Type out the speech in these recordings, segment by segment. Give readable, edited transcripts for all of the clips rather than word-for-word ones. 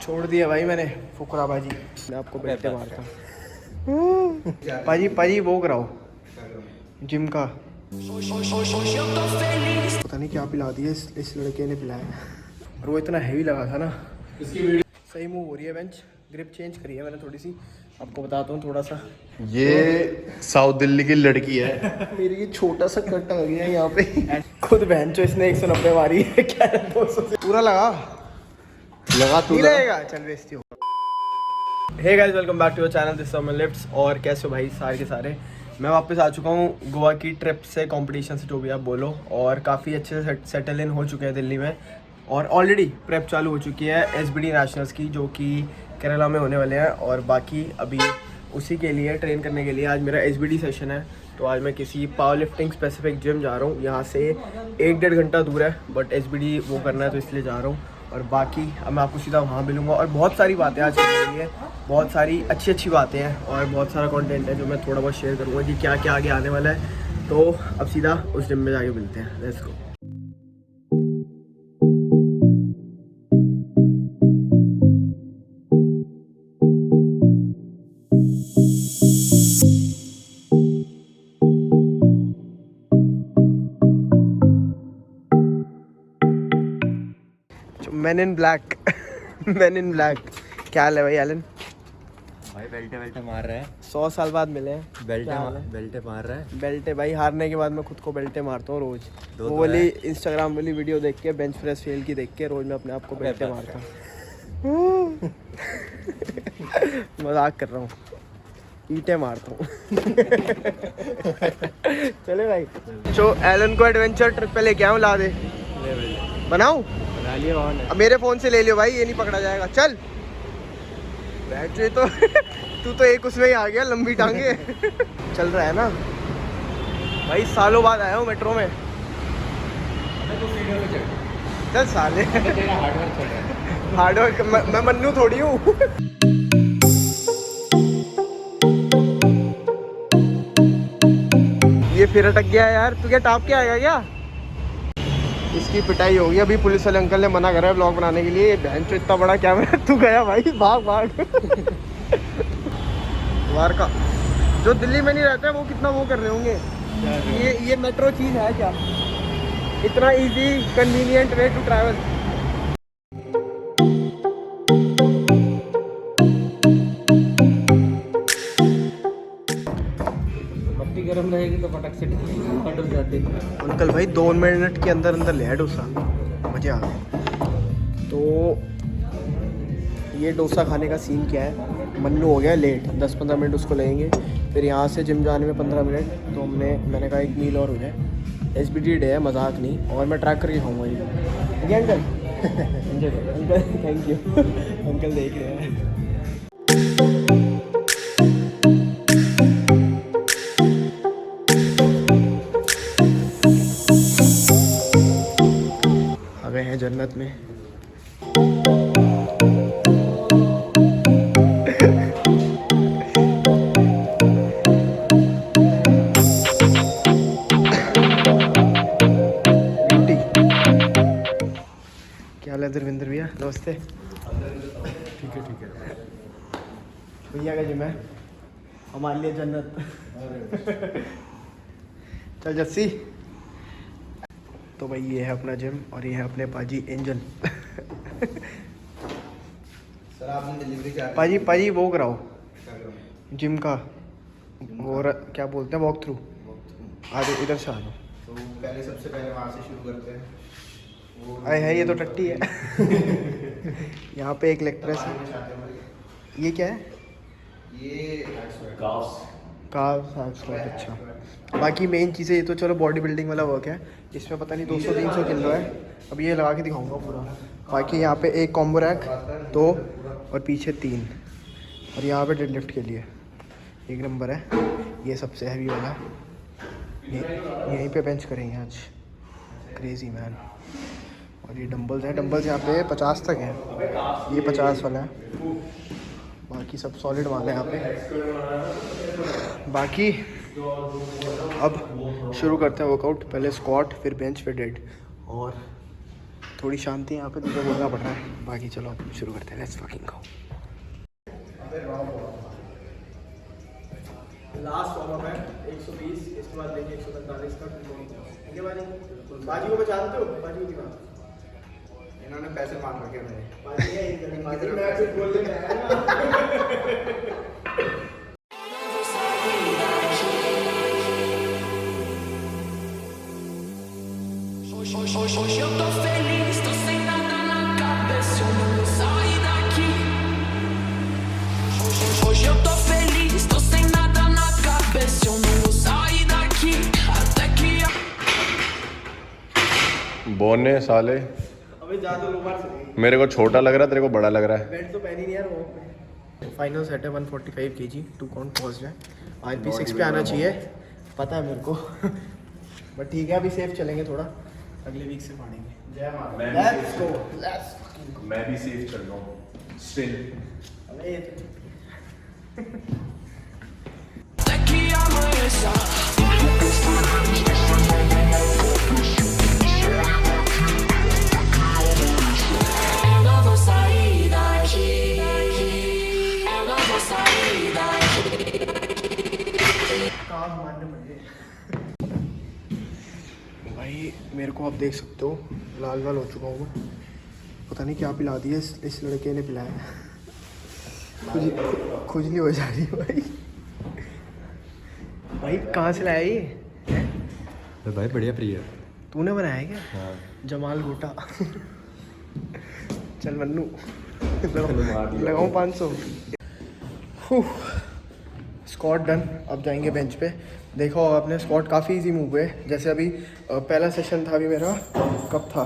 छोड़ दिया भाई मैंने फुकरा बाजी। मैं आपको बैठते मारता पाजी पाजी वो कराओ जिम का। पता नहीं क्या पिला दिया इस लड़के ने पिलाया और वो इतना हैवी लगा था ना। सही मूव हो रही है बेंच। ग्रिप चेंज करी है मैंने थोड़ी सी, आपको बताता हूँ थोड़ा सा। ये साउथ दिल्ली की लड़की है। मेरी ये छोटा सा कट आ गया यहाँ पे। खुद बहन चो इसने 190 मारी है क्या 200 से पूरा लगा तू नहीं लगेगा। चल बेइज्जती हो। Hey guys welcome back to your channel this summer lifts. और कैसे हो भाई सारे के सारे। मैं वापस आ चुका हूँ गोवा की ट्रिप से, कंपटीशन से, जो भी आप बोलो। और काफ़ी अच्छे से सेटल इन हो चुके हैं दिल्ली में और ऑलरेडी प्रेप चालू हो चुकी है एसबीडी नेशनल्स की, जो कि केरला में होने वाले हैं। और बाकी अभी उसी के लिए ट्रेन करने के लिए आज मेरा एसबीडी सेशन है। तो आज मैं किसी पावर लिफ्टिंग स्पेसिफिक जिम जा रहा हूँ। यहाँ से 1-1.5 घंटा दूर है, बट एसबीडी वो करना है तो इसलिए जा रहा हूँ। और बाकी अब मैं आपको सीधा वहाँ मिलूँगा। और बहुत सारी बातें आज करने के लिए, बहुत सारी अच्छी बातें हैं और बहुत सारा कंटेंट है जो मैं थोड़ा बहुत शेयर करूँगा कि क्या क्या आगे आने वाला है। तो अब सीधा उस जिम में जाके मिलते हैं। Let's go. Man in black man in black. क्या हाल है भाई एलन? भाई बेल्टे मार रहा है। 100 साल बाद मिले हैं। बेल्टे मार रहा है। बेल्टे भाई, हारने के बाद मैं खुद को बेल्टे मारता हूँ रोज। वो वो वाली इंस्टाग्राम वाली वीडियो देख के, बेंच प्रेस फेल की देख के रोज मैं अपने आप को बेल्टे मारता हूँ। मजाक कर रहा हूँ, ईंटें मारता हूँ। चले भाई। जो एलन को एडवेंचर ट्रिप पे लेके आऊँ, ला दे बनाऊँ। अब मेरे फोन से ले लियो भाई, ये नहीं पकड़ा जाएगा। चल बैठ जो तो तू तो एक उसमें ही आ गया, लंबी टांगे। चल रहा है ना भाई, सालों बाद आया हूँ मेट्रो में। चल साले हार्डवर्क मैं मन्नू थोड़ी हूँ। ये फिर अटक गया यार। तू क्या टाप के आएगा क्या? इसकी पिटाई होगी। अभी पुलिस वाले अंकल ने मना करा है ब्लॉग बनाने के लिए। बहन चो इतना बड़ा कैमरा। तू गया भाई, भाग भाग। वार का जो दिल्ली में नहीं रहता है वो कितना वो कर रहे होंगे। ये मेट्रो चीज़ है क्या? इतना easy convenient way to travel. पट्टी गर्म रहेगी तो फटक से फट जाते। अंकल भाई 2 मिनट के अंदर अंदर ले डोसा, मजे आ गए। तो ये डोसा खाने का सीन क्या है, मन्नू हो गया लेट, 10-15 मिनट उसको लगेंगे। फिर यहाँ से जिम जाने में 15 मिनट। तो मैंने कहा एक मील और हो जाए। एसबीडी डे है, मजाक नहीं। और मैं ट्रैक करके खाऊंगा ये uncle. Uncle thank you. Uncle देख रहे हैं। आ गए हैं जन्नत में। धर्मेंद्र भैया नमस्ते। ठीक है भैया का जिम है, हमारे लिए जन्नत। चल जस्सी। तो भाई ये है अपना जिम और ये है अपने पाजी एंजल। सर आपने डिलीवरी क्या पाजी वो कराओ जिम का, और क्या बोलते हैं वॉक थ्रू। आ जाओ इधर से आ जाओ। तो पहले सबसे पहले वहाँ से शुरू करते हैं। अरे है ये तो टट्टी है। यहाँ पे एक लेग प्रेस है। ये क्या है? ये काफ। अच्छा, बाकी मेन चीज़ें ये तो चलो बॉडी बिल्डिंग वाला वर्क है। इसमें पता नहीं 200-300 किलो है। अब ये लगा के दिखाऊंगा पूरा। बाकी यहाँ पे एक कॉम्बो रैक 2 और पीछे 3। और यहाँ पे डेडलिफ्ट के लिए 1 नंबर है। ये सबसे हैवी वाला यहीं पे बेंच करेंगे आज। Crazy man. और ये डंबल्स हैं। डंबल्स यहाँ पे 50 तक हैं। ये 50 वाला है। बाकी सब सॉलिड वाला है यहाँ पे। बाकी अब शुरू करते हैं वर्कआउट। पहले स्क्वाट, फिर बेंच, फिर डेड। और थोड़ी शांति यहाँ पे तुझे बोलना पड़ रहा है। बाकी चलो अब शुरू करते हैं, let's fucking go. Last warm है 120, इसके बाद देखिए 145 का। ठीक है बाजी, बाजी को पहचानते हो? बाजी की बात इन्होंने पैसे मांग रखे मेरे। बाजी है बाजी मैं कुछ बोलने में आया ना। Hoje eu tô feliz, tô sem nada na cabeça, eu não vou sair daqui. Hoje eu tô feliz, tô sem nada na cabeça, eu não vou sair daqui. Até que बोने साले, अबे ज्यादा लोबार से मेरे को छोटा लग रहा है, तेरे को बड़ा लग रहा है। बेड तो पहनी नहीं यार वो। फाइनल सेट है 145 kg, 2 काउंट पहुंच जाए। RP 6 पे आना चाहिए, पता है मेरे को। बट ठीक है, अभी सेफ चलेंगे थोड़ा, अगले वीक से फाड़ेंगे। जय माता। Let's go, let's. मैं भी सेफ चल रहा हूँ स्टिल। अबे até que amanheça. Eu não vou sair daqui. Eu não vou sair daqui. काम मारने पड़े भाई। मेरे को आप देख सकते हो, लाल लाल हो चुका हूँ मैं। पता नहीं क्या पिला दिया इस लड़के ने पिलाया। खुजली हो जा रही है भाई। भाई कहाँ से लाया ये? तो भाई बढ़िया प्रिय है। तूने बनाया है क्या? हाँ। जमाल गोटा। चल मन्नू लगाऊं 500। Squat done. अब जाएंगे बेंच पे। देखा होगा आपने, स्क्वाट काफ़ी इजी मूव है। जैसे अभी पहला सेशन था अभी मेरा, कब था,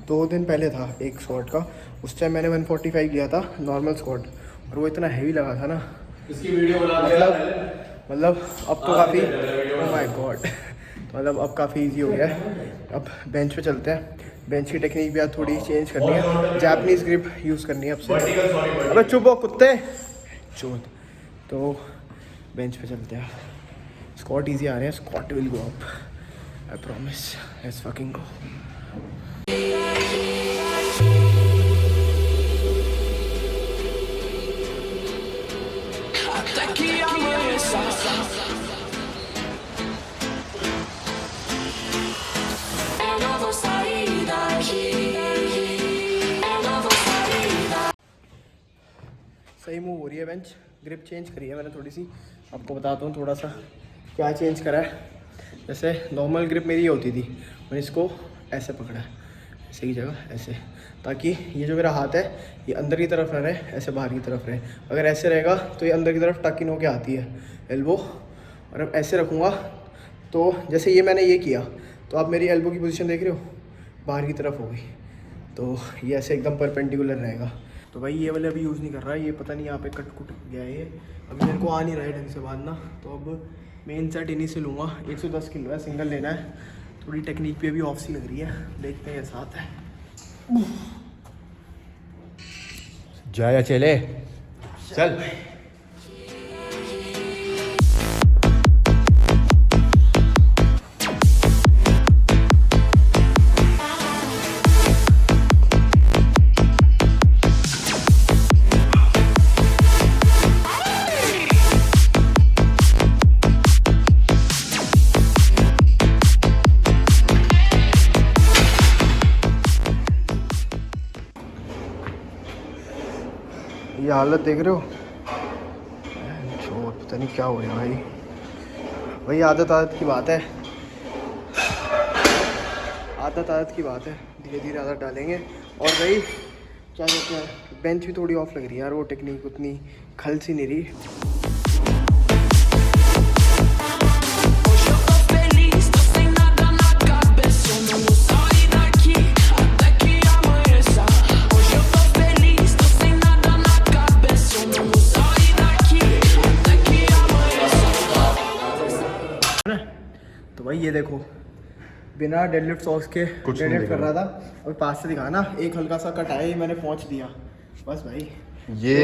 2 दिन पहले था एक स्क्वाट का। उस टाइम मैंने 145 किया था नॉर्मल स्क्वाट, और वो इतना हैवी लगा था ना। इसकी वीडियो बना मतलब अब तो काफ़ी, ओह माय गॉड, मतलब अब काफ़ी इजी हो गया है। अब बेंच पे चलते हैं। बेंच की टेक्निक भी आज थोड़ी चेंज करनी है, जापानीज़ ग्रिप यूज़ करनी है अब से। अबे चुप हो कुत्ते, चोट। तो बेंच पे चलते हैं। स्क्वाट इजी आ रहे हैं, squat will go up, I promise. Let's fucking go. Até que amanheça. Eu não vou sair daqui. Eu não vou sair daqui. सही मूव हो रही है बेंच। ग्रिप चेंज करी है मैंने थोड़ी सी, आपको बताता हूँ थोड़ा सा क्या चेंज करा है। जैसे नॉर्मल ग्रिप मेरी ये होती थी, मैंने इसको ऐसे पकड़ा है, ऐसे की जगह ऐसे, ताकि ये जो मेरा हाथ है ये अंदर की तरफ ना रहे, ऐसे बाहर की तरफ रहे। अगर ऐसे रहेगा तो ये अंदर की तरफ टक इन होके आती है एल्बो, और अब ऐसे रखूँगा तो जैसे ये मैंने ये किया तो आप मेरी एल्बो की पोजीशन देख रहे हो, बाहर की तरफ हो गई, तो ये ऐसे एकदम परपेंडिकुलर रहेगा। तो भाई ये वाले अभी यूज़ नहीं कर रहा है, ये पता नहीं यहाँ पे कट कुट गया है ये, अभी मेरे को आ नहीं रहा है ढंग से बांधना। तो अब मेन सेट इन्हीं से लूँगा। 110 किलो है, सिंगल लेना है। थोड़ी टेक्निक पे भी ऑफ सी लग रही है, देखते हैं कैसा आता है। जाया चले चल। ये हालत देख रहे हो, जो पता नहीं क्या हो रहा है भाई। वही आदत की बात है, आदत की बात है। धीरे धीरे आदत डालेंगे। और भाई क्या कहते हैं, बेंच भी थोड़ी ऑफ लग रही है यार, वो टेक्निक उतनी खल सी नहीं रही। Hoje eu tô feliz, tô sem nada na cabeça, eu não vou sair daqui até que amanheça. Hoje eu tô feliz, tô sem nada na cabeça, eu não vou sair daqui até que amanheça. तो भाई ये देखो, बिना deadlift socks के deadlift कर रहा था, अभी पास से दिखाना, एक हल्का सा कट आया, ये मैंने पहुंच दिया बस भाई। ये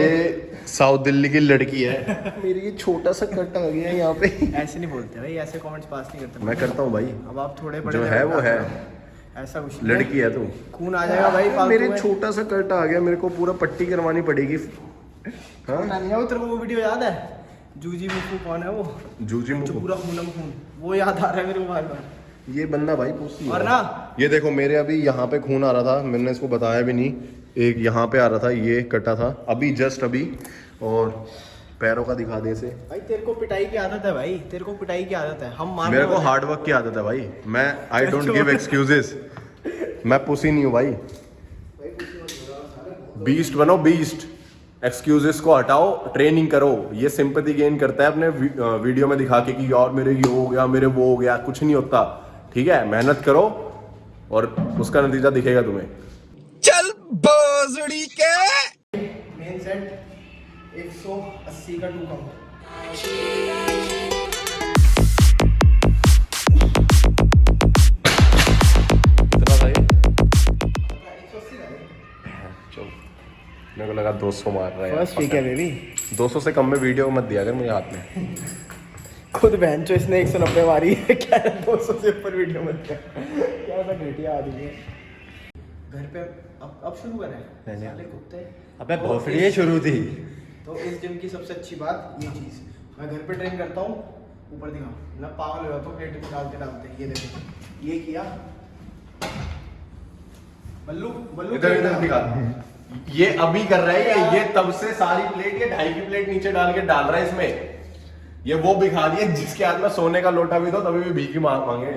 साउथ दिल्ली की लड़की है। मेरी ये छोटा सा कट आ गया यहाँ पे। ऐसे नहीं बोलते भाई, ऐसे कमेंट्स पास नहीं करते। मैं करता हूँ भाई, अब आप थोड़े बड़े जो लेवल है पे वो आते है। हो। ऐसा कुछ नहीं है। लड़की है तू। खून आ जाएगा भाई फालतू मेरे में। छोटा सा कट आ गया, मेरे को पूरा पट्टी करवानी पड़ेगी। हाँ नहीं है वो तेरे को वो वीडियो याद है? जूजी मुफू कौन है वो? जूजी जो मुझे पूरा खूनम खून, वो याद आ रहा है मेरे को बार बार। ये बंदा भाई पूछती और ना ये देखो मेरे अभी यहाँ पे खून आ रहा था, मैंने इसको बताया भी नहीं। एक यहाँ पे आ रहा था, ये कटा था अभी जस्ट अभी। और पैरों का दिखा दे इसे। भाई तेरे को पिटाई की आदत है भाई, तेरे को पिटाई की आदत है। हम मान मेरे को हार्ड वर्क की आदत है भाई। मैं आई डोंट गिव एक्सक्यूजेस। मैं पुसी नहीं हूँ भाई। बीस्ट बनो बीस्ट। एक्सक्यूजेस को हटाओ, ट्रेनिंग करो। ये सिंपैथी गेन करता है अपने वीडियो में दिखा के कि यार मेरे ये हो गया, मेरे वो हो गया। कुछ नहीं होता, ठीक है? मेहनत करो और उसका नतीजा दिखेगा तुम्हें। चल बोजड़ी के मेन सेट 180 का 2 काउंट। कितना था ये? चलो, मेरे को लगा 200 मार रहा है। बस ठीक है बेबी। 200 से कम में वीडियो मत दिया अगर मुझे हाथ में। खुद बहन चो इसने 190 मारी है, क्या 200 से ऊपर वीडियो मत कर। क्या सा घटिया आदमी है। घर पे अब शुरू करें? साले कुत्ते। अबे भोसड़ी है शुरू थी। तो इस जिम की सबसे अच्छी बात ये चीज़, मैं घर पे ट्रेन करता हूँ। ऊपर दिखाओ ना, पागल हो जाता हूँ प्लेट में डालते डालते। ये देखो, ये किया बल्लू बल्लू। इधर इधर दिखा। ये अभी कर रहा है ये तब से सारी प्लेट, ये 2.5 की प्लेट नीचे डाल के डाल रहा है इसमें। ये वो भिखा दिए जिसके हाथ में सोने का लोटा भी था तभी भी भीख मांगे।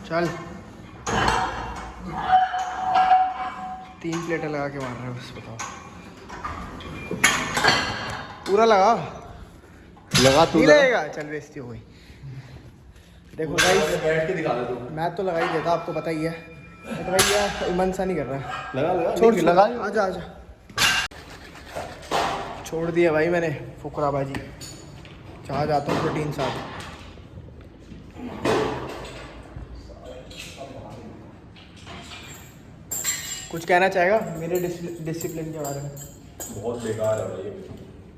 चल 3 प्लेटें लगा के मार रहे हो बस, बताओ। पूरा लगा लगा नहीं लगेगा। चल बेइज्जती हो गई। देखो गाइस, बैठ के दिखा दे तू। मैं तो लगा ही देता, आपको पता ही है। बट भैया मन सा नहीं कर रहा है। लगा लगा छोड़ लगा। आजा आजा। छोड़ दिया भाई मैंने फुकराबाजी। चाह जाता हूँ प्रोटीन साथ। कुछ कहना चाहेगा मेरे डिसिप्लिन के बारे में? बहुत बेकार है भाई,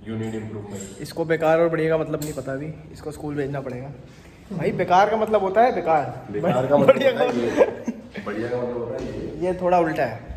यू नीड इम्प्रूवमेंट। इसको बेकार और बढ़िया का मतलब नहीं पता अभी। इसको स्कूल भेजना पड़ेगा। भाई बेकार का मतलब होता है बेकार। बेकार का मतलब बढ़िया होता है ये। बढ़िया का मतलब होता है ये। ये थोड़ा उल्टा है।